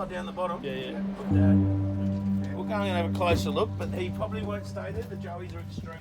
fella down the bottom. Yeah. Look, Dad. We'll go and have a closer look, but he probably won't stay there. The joeys are extreme.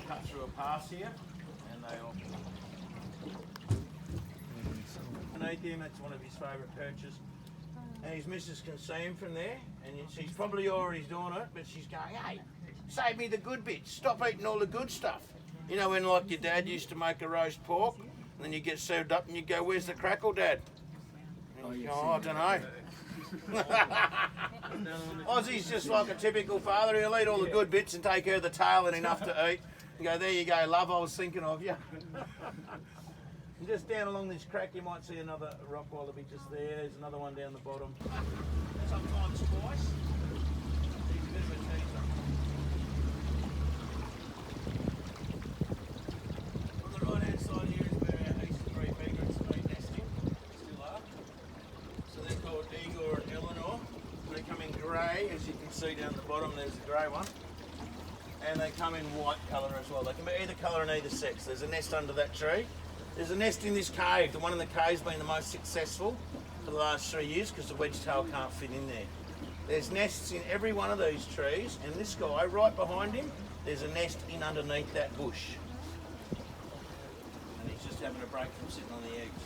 Cut through a pass here, and they all. Underneath him, that's one of his favourite perches. And his missus can see him from there, and she's probably already doing it, but she's going, hey, save me the good bits, stop eating all the good stuff. You know, when like your dad used to make a roast pork, and then you get served up and you go, where's the crackle, Dad? And you go, oh, I don't know. Ozzy's just like a typical father, he'll eat all the good bits and take her the tail and enough to eat. You go, there you go, love, I was thinking of you. And just down along this crack, you might see another rock wallaby just there. There's another one down the bottom. Sometimes twice. He's a bit of a teaser. On the right hand side here is where our eastern reef egrets have been nesting. Still are. So they're called Igor and Eleanor. They come in grey, as you can see down the bottom, there's a grey one. And they come in white colour as well. They can be either colour and either sex. There's a nest under that tree. There's a nest in this cave. The one in the cave's been the most successful for the last 3 years because the wedge-tail can't fit in there. There's nests in every one of these trees, and this guy right behind him, there's a nest in underneath that bush. And he's just having a break from sitting on the eggs.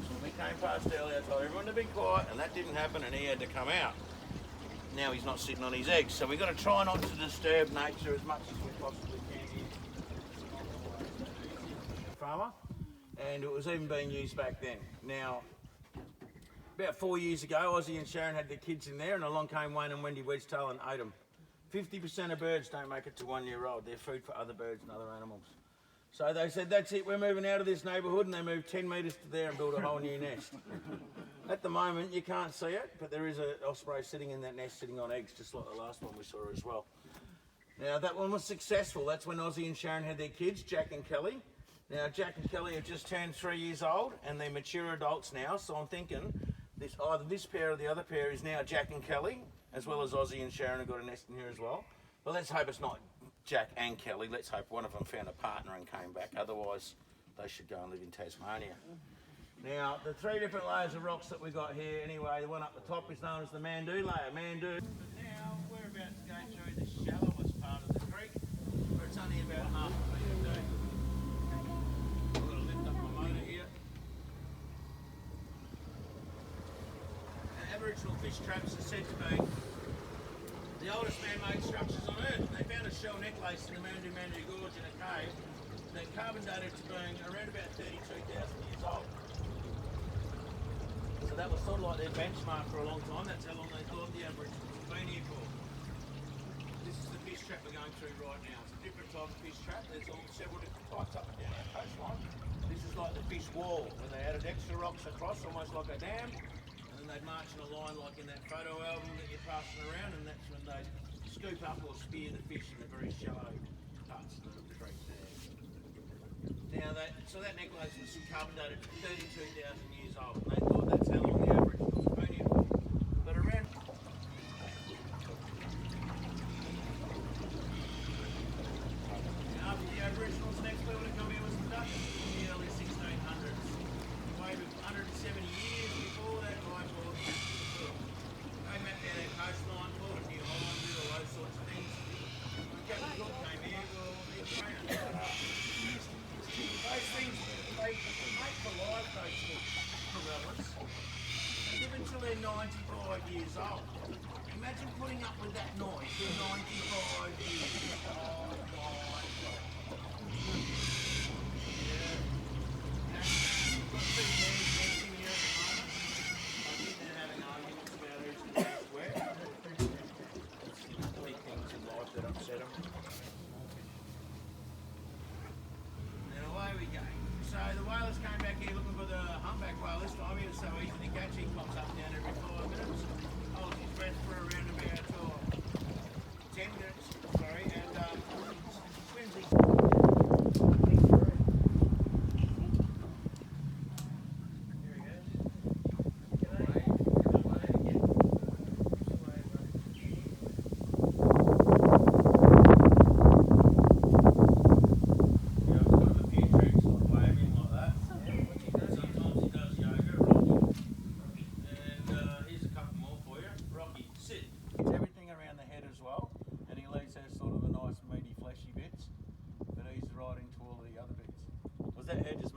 So when we came past earlier, I told everyone to be quiet, and that didn't happen, and he had to come out. Now he's not sitting on his eggs, so we've got to try not to disturb nature as much as we possibly can here. Farmer, and it was even being used back then. Now, about 4 years ago, Ozzy and Sharon had their kids in there, and along came Wayne and Wendy Wedgetail and ate them. 50% of birds don't make it to 1 year old. They're food for other birds and other animals. So they said, that's it, we're moving out of this neighbourhood, and they moved 10 metres to there and built a whole new nest. At the moment, you can't see it, but there is an osprey sitting in that nest, sitting on eggs, just like the last one we saw as well. Now, that one was successful. That's when Ozzy and Sharon had their kids, Jack and Kelly. Now, Jack and Kelly have just turned 3 years old, and they're mature adults now, so I'm thinking either this pair or the other pair is now Jack and Kelly, as well as Ozzy and Sharon have got a nest in here as well. But let's hope it's not Jack and Kelly. Let's hope one of them found a partner and came back. Otherwise, they should go and live in Tasmania. Now, the three different layers of rocks that we got here, anyway, the one up the top is known as the Mandu layer. Mandu. Now, we're about to go through the shallowest part of the creek, where it's only about half a metre deep. I've got to lift up my motor here. Aboriginal fish traps are said to be the oldest man-made structures on Earth. They found a shell necklace in the Mandu Gorge in a cave that carbon dated to being around about 32,000 years old. So that was sort of like their benchmark for a long time. That's how long they thought the Aboriginals have been here for. This is the fish trap we're going through right now. It's a different type of fish trap. There's several different types up and down our coastline. This is like the fish wall, where they added extra rocks across, almost like a dam, and then they'd march in a line like in that photo album that you're passing around, and that's when they'd scoop up or spear the fish in the very shallow parts of the creek there. Now, so that necklace was carbon dated 32,000 years old, and they thought that's how long the Aboriginals have been here for. But around after the Aboriginals, the next people to come here was the Dutch in the early 1600s. Way 170 years before that, they mapped out our coastline, called it New Holland, did all those sorts of things. When Captain Cook came here, well, he was around. Those things, they make for life, those gorillas. They live until they're 95 years old. Imagine putting up with that noise for 95 years. Oh my God. Yeah. Got two men dancing here at the moment. I think they're having arguments about who's the best where. It's big things in life that upset them. Then away we go. So the whalers came back here looking for the humpback whale this time. He was so easy to catch, he pops up and down every 5 minutes. Holds his breath for around about 10 minutes, sorry, and swims his... Everything around the head as well, and he leaves her sort of the nice meaty fleshy bits, but he's right into all of the other bits. Was that head just